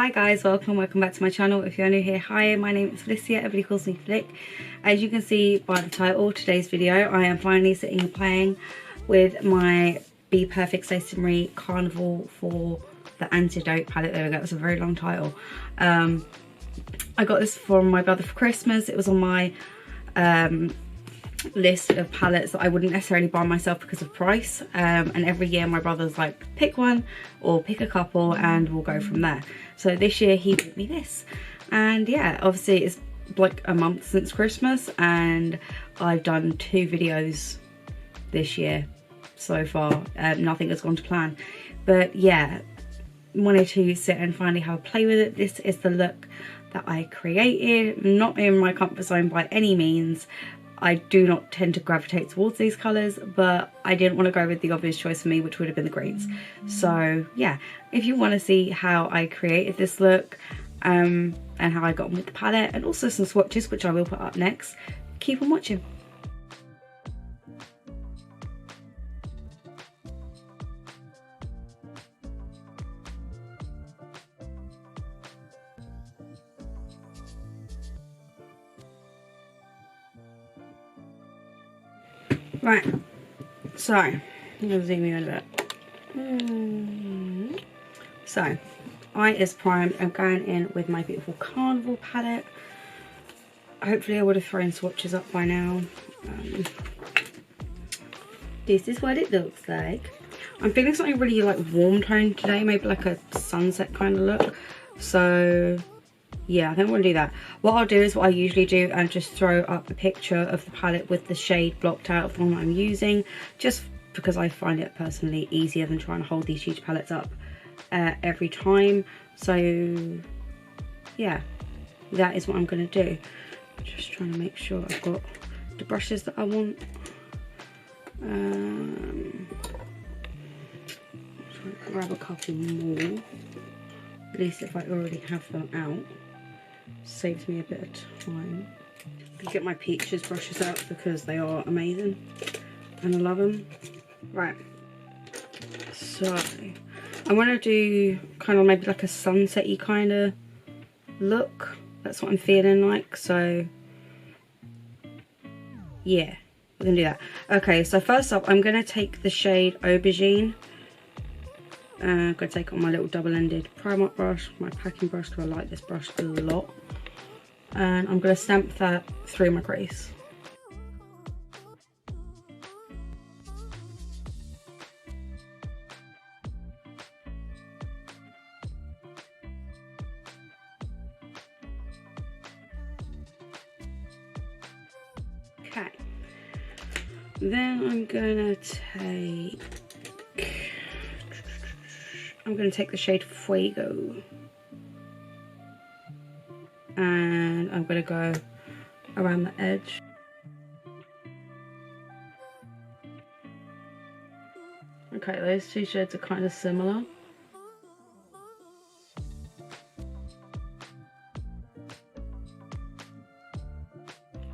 Hi guys, welcome back to my channel. If you're new here, hi, my name is Felicia, everybody calls me Flick. As you can see by the title, today's video, I am finally sitting and playing with my BPerfect Stacey Marie Carnival for the Antidote palette. There we go, that's a very long title. I got this from my brother for Christmas. It was on my list of palettes that I wouldn't necessarily buy myself because of price, and every year my brother's like, pick one or pick a couple and we'll go from there. So this year he bought me this, and yeah, obviously it's like a month since Christmas and I've done 2 videos this year so far. Nothing has gone to plan, but yeah, wanted to sit and finally have a play with it. This is the look that I created, not in my comfort zone by any means. I do not tend to gravitate towards these colours, but I didn't want to go with the obvious choice for me, which would have been the greens. So yeah, if you want to see how I created this look and how I got on with the palette, and also some swatches which I will put up next, keep on watching. Right, so I'm going to zoom in a bit. So, eye is primed. I'm going in with my beautiful Carnival palette. Hopefully I would have thrown swatches up by now. This is what it looks like. I'm feeling something really like warm toned today, maybe like a sunset kind of look. So yeah, I think I'm going to do that. What I'll do is what I usually do and just throw up a picture of the palette with the shade blocked out of the one that I'm using, just because I find it personally easier than trying to hold these huge palettes up every time. So yeah, that is what I'm going to do. Just trying to make sure I've got the brushes that I want. Try to grab a couple more, at least if I already have them out. Saves me a bit of time. I'll get my Peaches brushes out because they are amazing and I love them. Right, so I want to do kind of maybe like a sunset-y kind of look. That's what I'm feeling like, so yeah, we're gonna do that. Okay, so first up I'm gonna take the shade Aubergine. I'm going to take on my little double-ended Primark brush, my packing brush, because I like this brush a lot. And I'm going to stamp that through my crease. Okay. Then I'm going to take the shade Fuego, and I'm going to go around the edge. Okay, those 2 shades are kind of similar.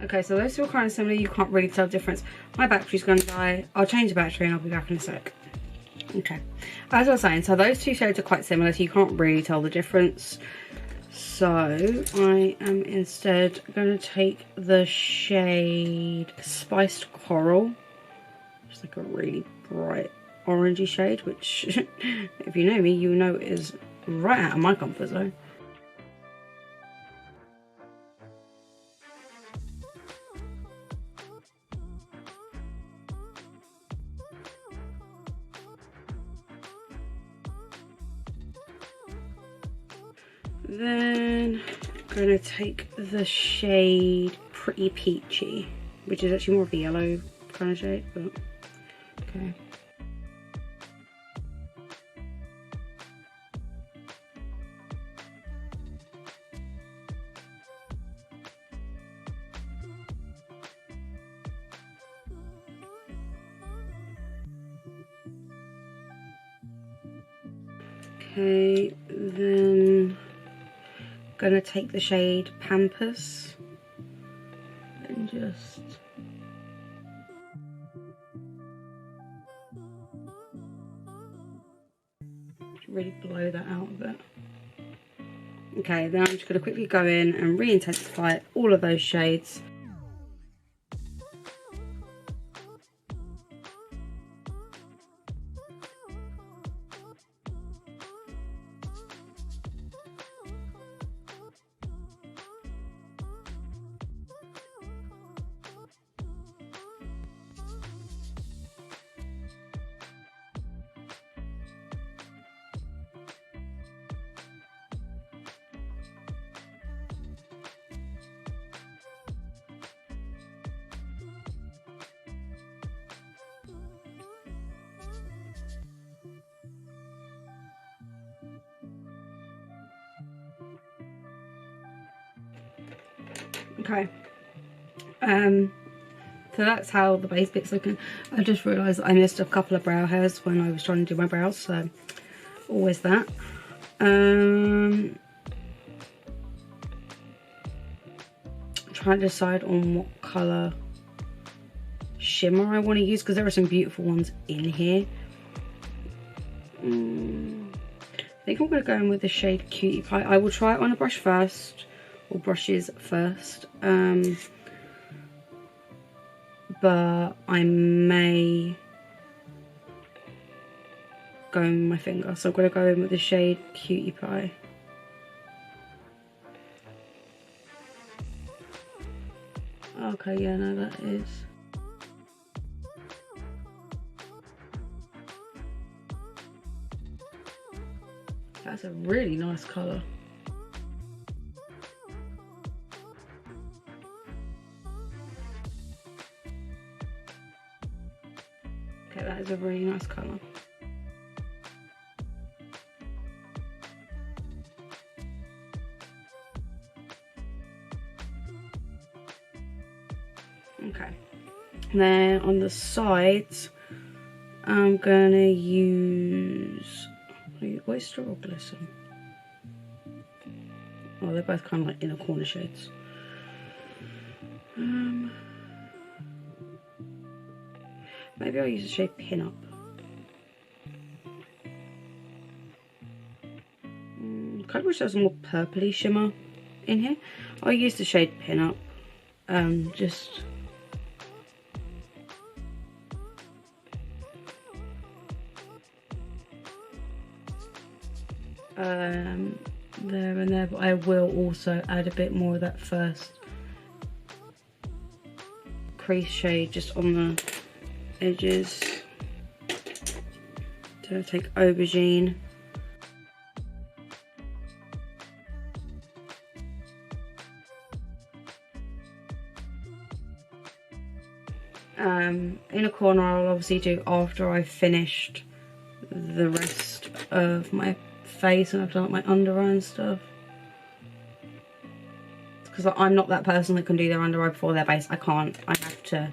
Okay, so those 2 are kind of similar. You can't really tell the difference. My battery's going to die. I'll change the battery and I'll be back in a sec. Okay, as I was saying, so those 2 shades are quite similar, so you can't really tell the difference. So I am instead going to take the shade Spiced Coral. It's like a really bright orangey shade, which if you know me, you know is right out of my comfort zone. Then I'm going to take the shade Pretty Peachy, which is actually more of a yellow kind of shade, but okay. Okay, then gonna take the shade Pampas and just really blow that out a bit. Okay, then I'm just going to quickly go in and re-intensify all of those shades. Okay, so that's how the base bit's looking. I just realised I missed a couple of brow hairs when I was trying to do my brows, so always that. Trying to decide on what colour shimmer I want to use, because there are some beautiful ones in here. I think I'm going to go in with the shade Cutie Pie. I will try it on a brush first, or brushes first, but I may go in with my finger, so I'm going to go in with the shade Cutie Pie. Okay, yeah, no, that is. That's a really nice colour. Okay, that is a really nice colour. Okay, then on the sides, I'm gonna use oyster or glisten. Oh, they're both kind of like inner corner shades. Maybe I'll use the shade Pin Up. Kind of wish there was a more purpley shimmer in here. I'll use the shade Pin Up. Just there and there, but I will also add a bit more of that first crease shade just on the edges. So I'll take Aubergine. In a corner I'll obviously do after I've finished the rest of my face and I've done my under eye and stuff, because I'm not that person that can do their under eye before their base. I can't. I have to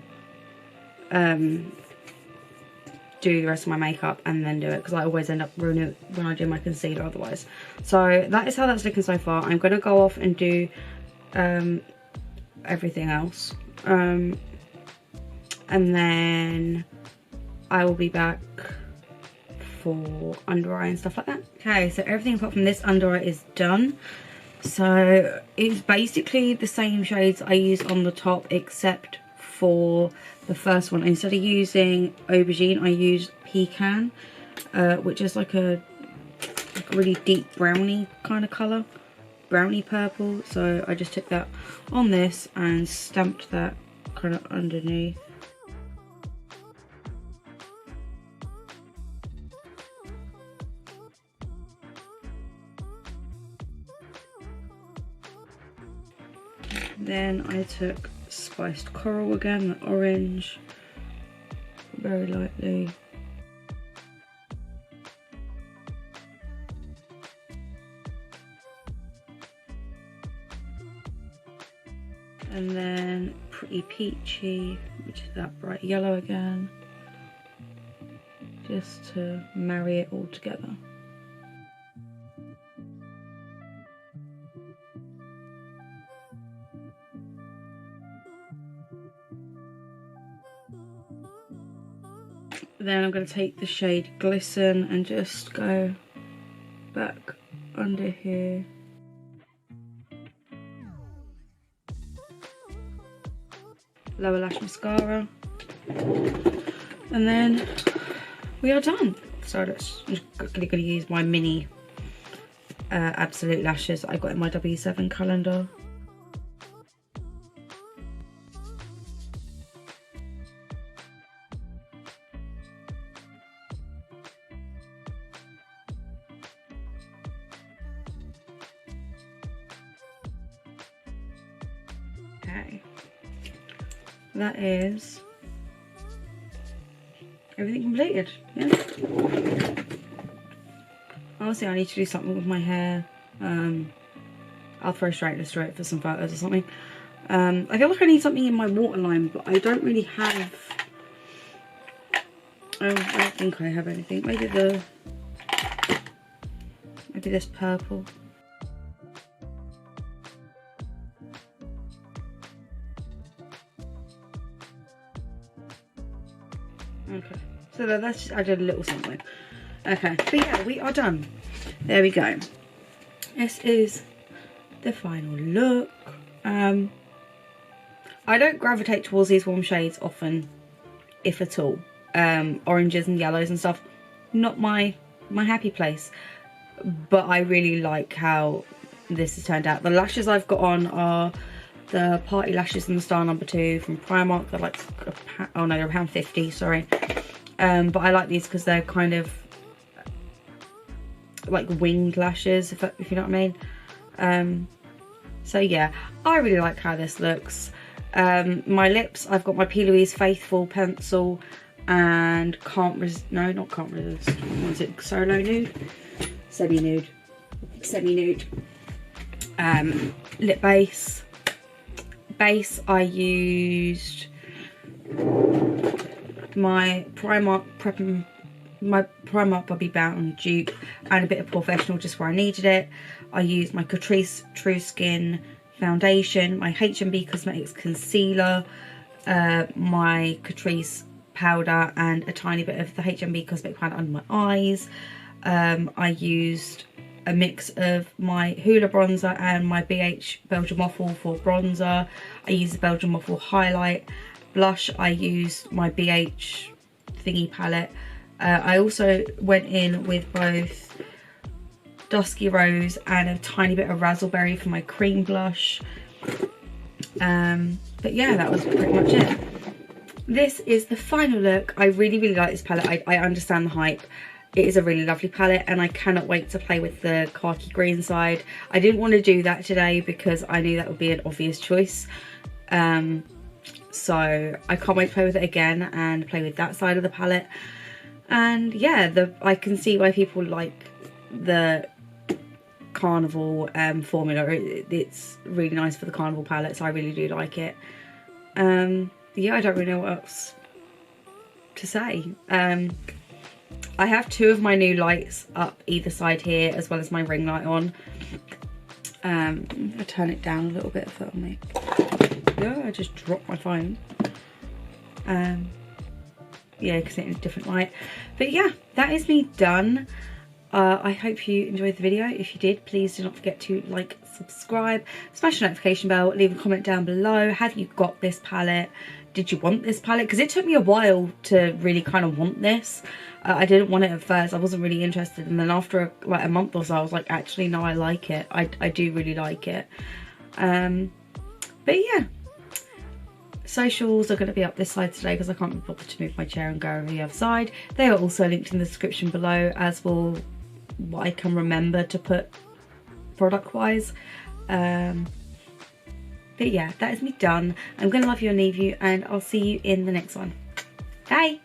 do the rest of my makeup and then do it, because I always end up ruining it when I do my concealer otherwise. So that is how that's looking so far. I'm going to go off and do everything else, and then I will be back for under eye and stuff like that. Okay, so everything apart from this under eye is done. So it's basically the same shades I used on the top, except for the first one. Instead of using Aubergine, I used Pecan, which is like a really deep brownie kind of colour, brownie purple. So I just took that on this and stamped that kind of underneath. Then I took Spiced Coral again, the orange, very lightly. And then Pretty Peachy, which is that bright yellow again, just to marry it all together. Then I'm going to take the shade Glisten and just go back under here lower lash mascara, and then we are done. So I'm just going to use my mini Absolute lashes that I got in my W7 calendar. Okay, that is everything completed. Yeah. Honestly, I need to do something with my hair. I'll throw straighteners through it for some photos or something. I feel like I need something in my waterline, but I don't really have. I don't think I have anything. Maybe this purple. Okay, so that's just, I did a little something. Okay, but yeah, we are done. There we go. This is the final look. I don't gravitate towards these warm shades often, if at all. Oranges and yellows and stuff, not my happy place. But I really like how this has turned out. The lashes I've got on are the Party Lashes in the Star No. 2 from Primark. They're like oh no, they're around 50, sorry. But I like these because they're kind of like winged lashes, if you know what I mean. So yeah, I really like how this looks. My lips, I've got my P. Louise Faithful pencil and not Can't Resist, what is it, Solo Nude? Semi-nude. Lip base. Base, I used my Primark Bobby Brown dupe and a bit of Professional just where I needed it. I used my Catrice True Skin foundation, my H&B Cosmetics concealer, my Catrice powder, and a tiny bit of the H&B Cosmetic powder under my eyes. I used a mix of my Hoola bronzer and my BH Belgian Waffle for bronzer. I used the Belgian Waffle highlight. Blush, I used my BH thingy palette. I also went in with both Dusky Rose and a tiny bit of Razzleberry for my cream blush. But yeah, that was pretty much it. This is the final look. I really like this palette. I understand the hype. It is a really lovely palette and I cannot wait to play with the khaki green side. I didn't want to do that today because I knew that would be an obvious choice. So I can't wait to play with it again and play with that side of the palette. And yeah, I can see why people like the Carnival formula. It's really nice for the Carnival palette, so I really do like it. Yeah, I don't really know what else to say. I have two of my new lights up either side here, as well as my ring light on. I'm gonna turn it down a little bit for me. Yeah, I just dropped my phone. Yeah, because it's in a different light. But yeah, that is me done. I hope you enjoyed the video. If you did, please do not forget to like, subscribe, smash the notification bell, leave a comment down below. Have you got this palette? Did you want this palette? Because it took me a while to really kind of want this. I didn't want it at first. I wasn't really interested, and then after like a month or so I was like, actually no, I like it. I do really like it. But yeah, socials are going to be up this side today because I can't be bothered to move my chair and go over the other side. They are also linked in the description below, as will what I can remember to put product wise. But yeah, that is me done. I'm going to love you and leave you, and I'll see you in the next one. Bye.